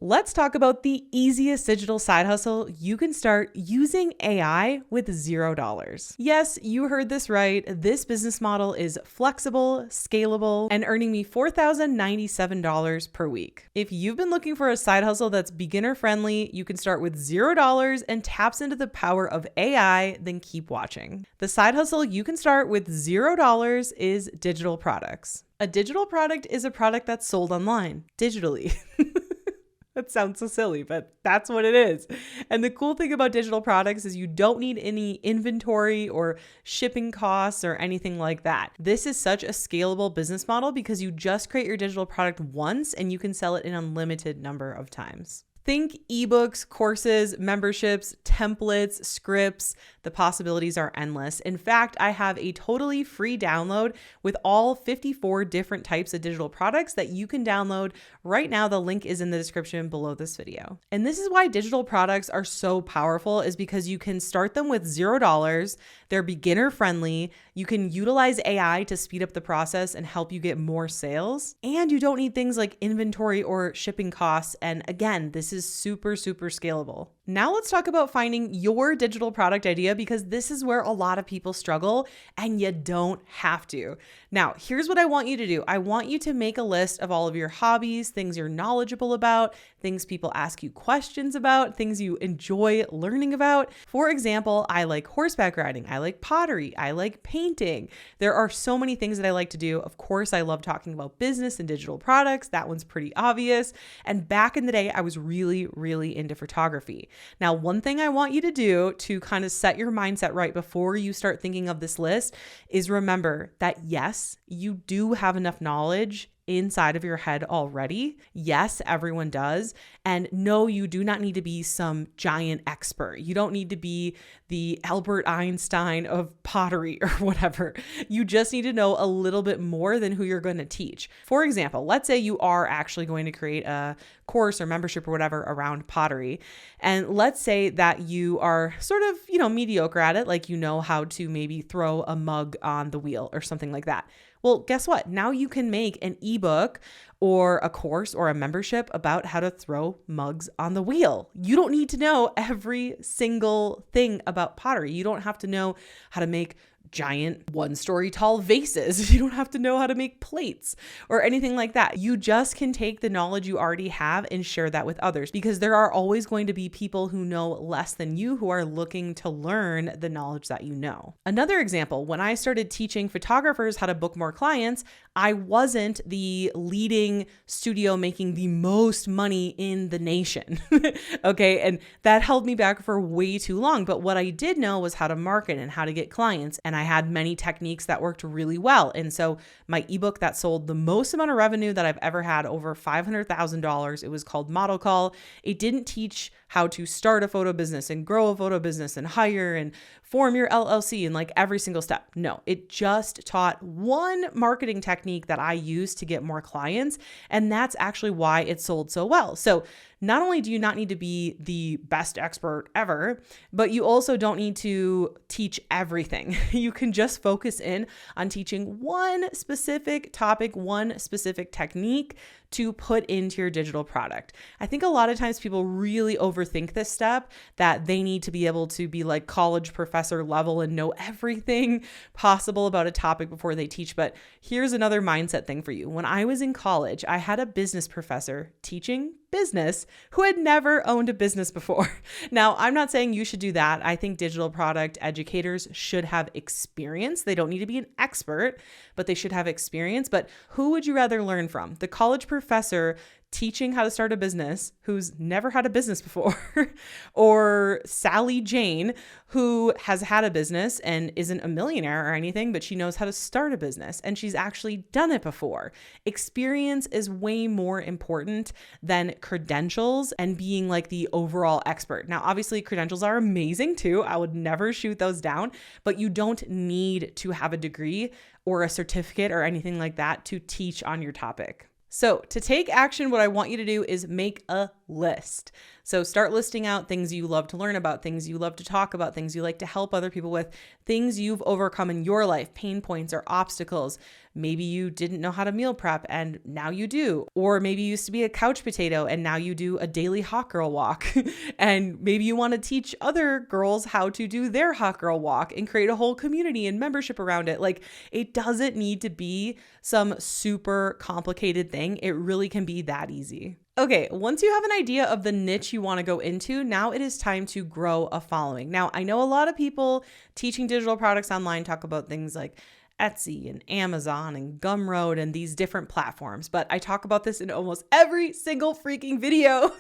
Let's talk about the easiest digital side hustle you can start using AI with $0. Yes, you heard this right. This business model is flexible, scalable, and earning me $4,097 per week. If you've been looking for a side hustle that's beginner friendly, you can start with $0 and taps into the power of AI, then keep watching. The side hustle you can start with $0 is digital products. A digital product is a product that's sold online, digitally. That sounds so silly, but that's what it is. And the cool thing about digital products is you don't need any inventory or shipping costs or anything like that. This is such a scalable business model because you just create your digital product once and you can sell it an unlimited number of times. Think ebooks, courses, memberships, templates, scripts. The possibilities are endless. In fact, I have a totally free download with all 54 different types of digital products that you can download right now. The link is in the description below this video. And this is why digital products are so powerful, is because you can start them with $0. They're beginner friendly. You can utilize AI to speed up the process and help you get more sales. And you don't need things like inventory or shipping costs. And again, this is super, super scalable. Now let's talk about finding your digital product idea, because this is where a lot of people struggle and you don't have to. Now, here's what I want you to do. I want you to make a list of all of your hobbies, things you're knowledgeable about, things people ask you questions about, things you enjoy learning about. For example, I like horseback riding. I like pottery. I like painting. There are so many things that I like to do. Of course, I love talking about business and digital products. That one's pretty obvious. And back in the day, I was really, really into photography. Now, one thing I want you to do to kind of set your mindset right before you start thinking of this list is remember that yes, you do have enough knowledge inside of your head already. Yes, everyone does. And no, you do not need to be some giant expert. You don't need to be the Albert Einstein of pottery or whatever. You just need to know a little bit more than who you're going to teach. For example, let's say you are actually going to create a course or membership or whatever around pottery. And let's say that you are sort of, mediocre at it, like you know how to maybe throw a mug on the wheel or something like that. Well, guess what? Now you can make an ebook or a course or a membership about how to throw mugs on the wheel. You don't need to know every single thing about pottery. You don't have to know how to make giant 1-story tall vases. You don't have to know how to make plates or anything like that. You just can take the knowledge you already have and share that with others, because there are always going to be people who know less than you who are looking to learn the knowledge that you know. Another example, when I started teaching photographers how to book more clients, I wasn't the leading studio making the most money in the nation. Okay. And that held me back for way too long. But what I did know was how to market and how to get clients. And I had many techniques that worked really well. And so my ebook that sold the most amount of revenue that I've ever had, over $500,000, it was called Model Call. It didn't teach how to start a photo business and grow a photo business and hire and form your LLC and like every single step. No, it just taught one marketing technique that I use to get more clients. And that's actually why it sold so well. So not only do you not need to be the best expert ever, but you also don't need to teach everything. You can just focus in on teaching one specific topic, one specific technique to put into your digital product. I think a lot of times people really overthink this step, that they need to be able to be like college professor level and know everything possible about a topic before they teach. But here's another mindset thing for you. When I was in college, I had a business professor teaching business who had never owned a business before. Now, I'm not saying you should do that. I think digital product educators should have experience. They don't need to be an expert, but they should have experience. But who would you rather learn from? The college professor teaching how to start a business who's never had a business before, or Sally Jane, who has had a business and isn't a millionaire or anything, but she knows how to start a business and she's actually done it before. Experience is way more important than credentials and being like the overall expert. Now, obviously credentials are amazing too. I would never shoot those down, but you don't need to have a degree or a certificate or anything like that to teach on your topic. So to take action, what I want you to do is make a list. So start listing out things you love to learn about, things you love to talk about, things you like to help other people with, things you've overcome in your life, pain points or obstacles, Maybe you didn't know how to meal prep and now you do. Or maybe you used to be a couch potato and now you do a daily hot girl walk. And maybe you want to teach other girls how to do their hot girl walk and create a whole community and membership around it. Like, it doesn't need to be some super complicated thing. It really can be that easy. Okay, once you have an idea of the niche you want to go into, now it is time to grow a following. Now, I know a lot of people teaching digital products online talk about things like Etsy and Amazon and Gumroad and these different platforms, but I talk about this in almost every single freaking video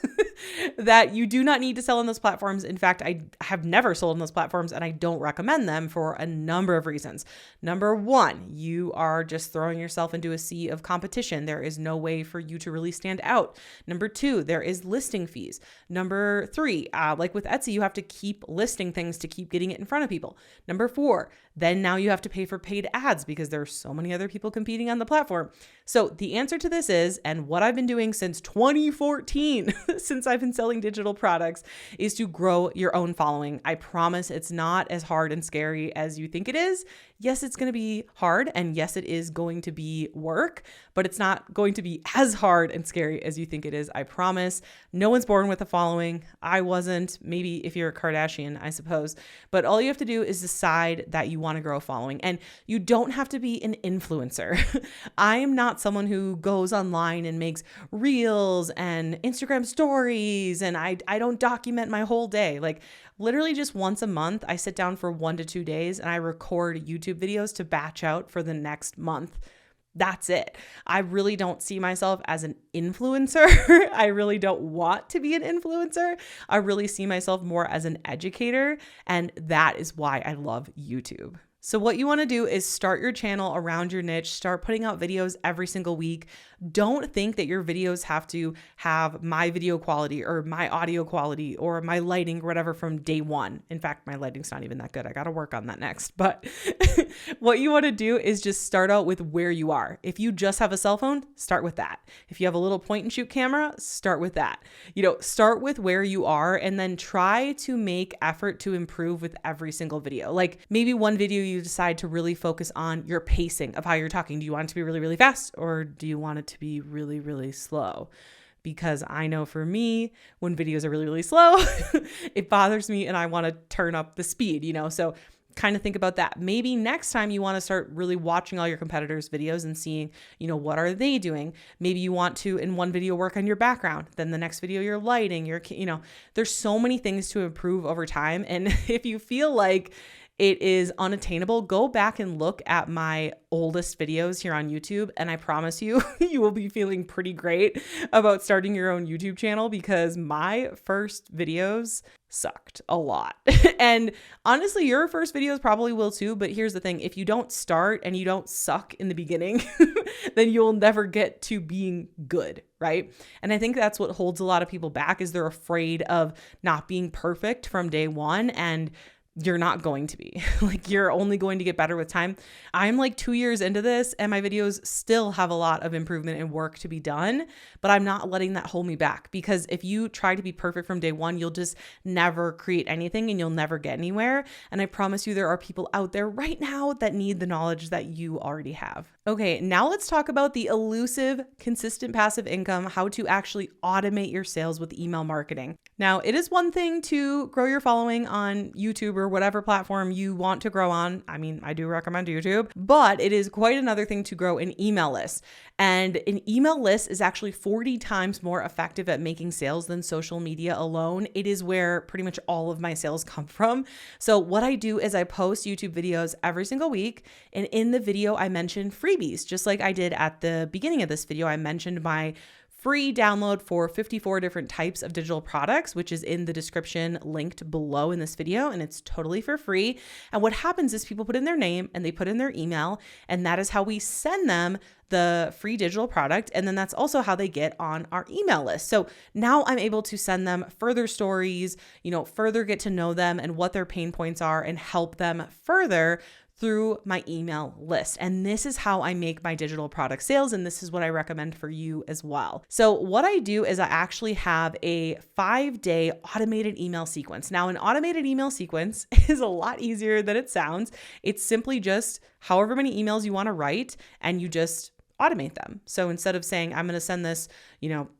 that you do not need to sell on those platforms. In fact, I have never sold on those platforms and I don't recommend them for a number of reasons. Number one, you are just throwing yourself into a sea of competition. There is no way for you to really stand out. Number two, there is listing fees. Number three, like with Etsy, you have to keep listing things to keep getting it in front of people. Number four, then now you have to pay for paid ads because there are so many other people competing on the platform. So the answer to this is, and what I've been doing since 2014, since I've been selling digital products, is to grow your own following. I promise it's not as hard and scary as you think it is. Yes, it's going to be hard, and yes, it is going to be work, but it's not going to be as hard and scary as you think it is. I promise. No one's born with a following. I wasn't. Maybe if you're a Kardashian, I suppose. But all you have to do is decide that you want to grow a following, and you don't have to be an influencer. I am not someone who goes online and makes reels and Instagram stories, and I don't document my whole day. Like, literally just once a month, I sit down for 1 to 2 days and I record YouTube videos to batch out for the next month. That's it. I really don't see myself as an influencer. I really don't want to be an influencer. I really see myself more as an educator, and that is why I love YouTube. So what you want to do is start your channel around your niche, start putting out videos every single week. Don't think that your videos have to have my video quality or my audio quality or my lighting or whatever from day one. In fact, my lighting's not even that good. I got to work on that next. But what you want to do is just start out with where you are. If you just have a cell phone, start with that. If you have a little point and shoot camera, start with that. Start with where you are and then try to make effort to improve with every single video. Like, maybe one video you decide to really focus on your pacing of how you're talking. Do you want it to be really, really fast, or do you want it to be really, really slow? Because I know for me, when videos are really, really slow, it bothers me and I want to turn up the speed, So kind of think about that. Maybe next time you want to start really watching all your competitors' videos and seeing, what are they doing? Maybe you want to, in one video, work on your background. Then the next video, your lighting, there's so many things to improve over time. And if you feel like it is unattainable, go back and look at my oldest videos here on YouTube. And I promise you, you will be feeling pretty great about starting your own YouTube channel, because my first videos sucked a lot. And honestly, your first videos probably will too. But here's the thing. If you don't start and you don't suck in the beginning, then you'll never get to being good, right? And I think that's what holds a lot of people back, is they're afraid of not being perfect from day one. And you're not going to be. Like, you're only going to get better with time. I'm like 2 years into this and my videos still have a lot of improvement and work to be done, but I'm not letting that hold me back, because if you try to be perfect from day one, you'll just never create anything and you'll never get anywhere. And I promise you, there are people out there right now that need the knowledge that you already have. Okay, now let's talk about the elusive, consistent passive income, how to actually automate your sales with email marketing. Now, it is one thing to grow your following on YouTube or whatever platform you want to grow on. I mean, I do recommend YouTube, but it is quite another thing to grow an email list. And an email list is actually 40 times more effective at making sales than social media alone. It is where pretty much all of my sales come from. So what I do is I post YouTube videos every single week. And in the video, I mention freebies, just like I did at the beginning of this video. I mentioned my free download for 54 different types of digital products, which is in the description linked below in this video, and it's totally for free. And what happens is people put in their name and they put in their email, and that is how we send them the free digital product. And then that's also how they get on our email list. So now I'm able to send them further stories, further get to know them and what their pain points are, and help them further through my email list. And this is how I make my digital product sales. And this is what I recommend for you as well. So what I do is I actually have a 5-day automated email sequence. Now, an automated email sequence is a lot easier than it sounds. It's simply just however many emails you want to write, and you just automate them. So instead of saying, I'm going to send this,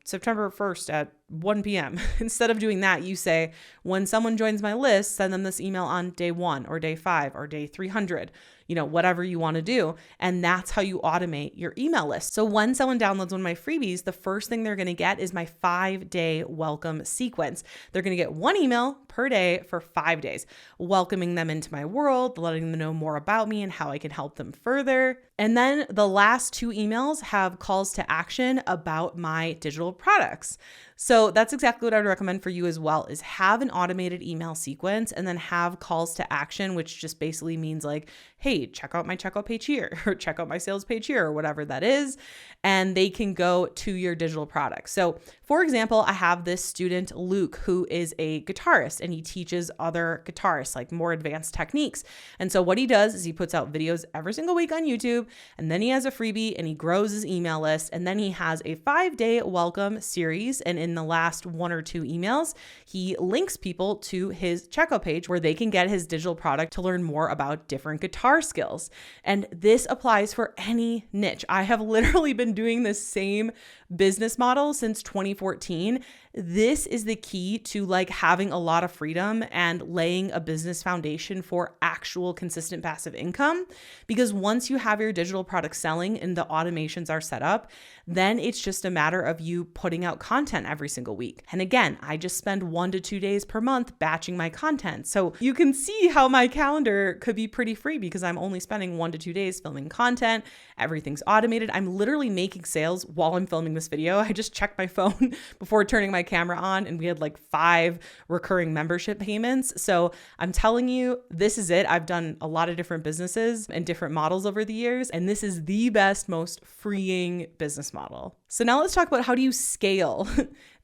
September 1st at 1 p.m. Instead of doing that, you say, when someone joins my list, send them this email on day 1 or day 5 or day 300, whatever you want to do. And that's how you automate your email list. So when someone downloads one of my freebies, the first thing they're going to get is my 5-day welcome sequence. They're going to get 1 email per day for 5 days, welcoming them into my world, letting them know more about me and how I can help them further. And then the last 2 emails have calls to action about my digital products. So that's exactly what I would recommend for you as well, is have an automated email sequence and then have calls to action, which just basically means like, hey, check out my checkout page here, or check out my sales page here, or whatever that is. And they can go to your digital products. So for example, I have this student, Luke, who is a guitarist, and he teaches other guitarists like more advanced techniques. And so what he does is he puts out videos every single week on YouTube, and then he has a freebie and he grows his email list. And then he has a 5-day welcome series. And in the last 1 or 2 emails, he links people to his checkout page where they can get his digital product to learn more about different guitar skills. And this applies for any niche. I have literally been doing this same business model since 2014. This is the key to like having a lot of freedom and laying a business foundation for actual consistent passive income. Because once you have your digital product selling and the automations are set up, then it's just a matter of you putting out content every single week. And again, I just spend 1 to 2 days per month batching my content. So you can see how my calendar could be pretty free because I'm only spending 1 to 2 days filming content. Everything's automated. I'm literally making sales while I'm filming this video. I just checked my phone before turning my camera on, and we had like 5 recurring membership payments. So I'm telling you, this is it. I've done a lot of different businesses and different models over the years, and this is the best, most freeing business model. So now let's talk about how do you scale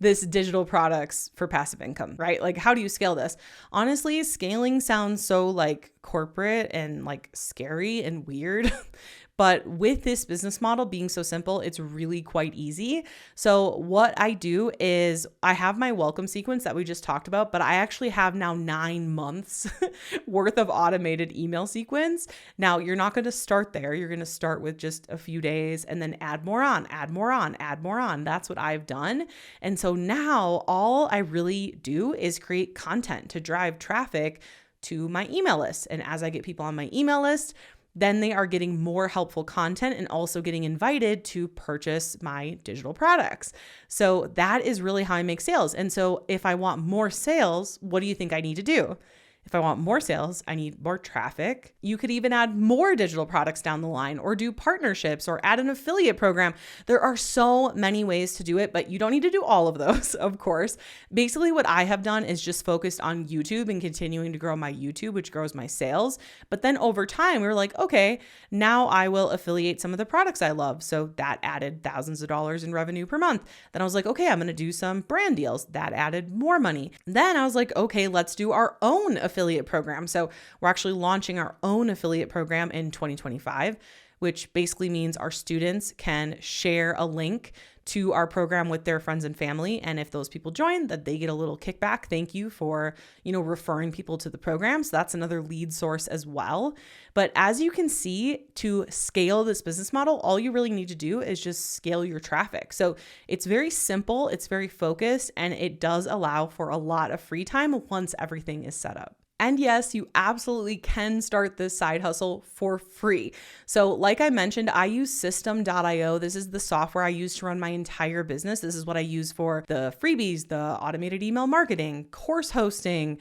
this digital products for passive income, right? Like, how do you scale this? Honestly, scaling sounds so like corporate and like scary and weird. But with this business model being so simple, it's really quite easy. So what I do is I have my welcome sequence that we just talked about, but I actually have now 9 months worth of automated email sequence. Now, you're not going to start there. You're going to start with just a few days and then add more on, add more on, add more on. That's what I've done. And so now all I really do is create content to drive traffic to my email list. And as I get people on my email list, then they are getting more helpful content and also getting invited to purchase my digital products. So that is really how I make sales. And so if I want more sales, what do you think I need to do? If I want more sales, I need more traffic. You could even add more digital products down the line, or do partnerships, or add an affiliate program. There are so many ways to do it, but you don't need to do all of those, of course. Basically, what I have done is just focused on YouTube and continuing to grow my YouTube, which grows my sales. But then over time, we were like, okay, now I will affiliate some of the products I love. So that added thousands of dollars in revenue per month. Then I was like, okay, I'm going to do some brand deals. That added more money. Then I was like, okay, let's do our own affiliate program. So we're actually launching our own affiliate program in 2025, which basically means our students can share a link to our program with their friends and family. And if those people join, that they get a little kickback. Thank you for, referring people to the program. So that's another lead source as well. But as you can see, to scale this business model, all you really need to do is just scale your traffic. So it's very simple, it's very focused, and it does allow for a lot of free time once everything is set up. And yes, you absolutely can start this side hustle for free. So like I mentioned, I use System.io. This is the software I use to run my entire business. This is what I use for the freebies, the automated email marketing, course hosting,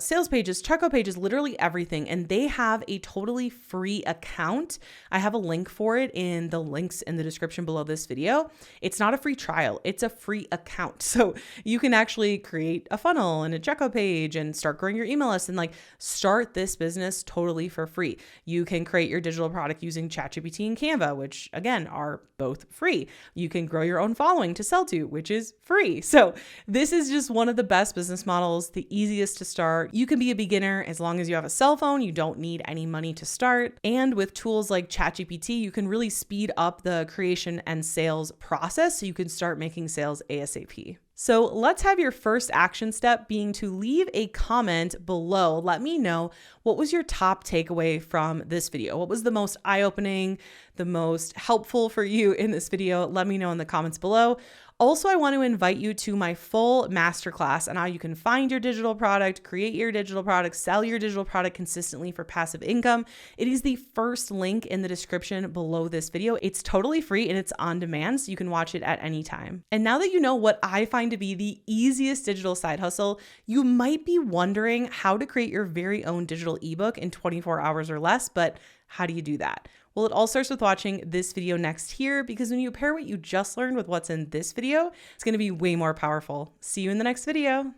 sales pages, checkout pages, literally everything. And they have a totally free account. I have a link for it in the links in the description below this video. It's not a free trial, it's a free account. So you can actually create a funnel and a checkout page and start growing your email list. and like start this business totally for free. You can create your digital product using ChatGPT and Canva, which again are both free. You can grow your own following to sell to, which is free. So this is just one of the best business models, the easiest to start. You can be a beginner as long as you have a cell phone. You don't need any money to start. And with tools like ChatGPT, you can really speed up the creation and sales process so you can start making sales ASAP. So let's have your first action step being to leave a comment below. Let me know, what was your top takeaway from this video? What was the most eye-opening, the most helpful for you in this video? Let me know in the comments below. Also, I want to invite you to my full masterclass on how you can find your digital product, create your digital product, sell your digital product consistently for passive income. It is the first link in the description below this video. It's totally free and it's on demand, so you can watch it at any time. And now that you know what I find to be the easiest digital side hustle, you might be wondering how to create your very own digital ebook in 24 hours or less, but how do you do that? Well, it all starts with watching this video next here, because when you pair what you just learned with what's in this video, it's going to be way more powerful. See you in the next video.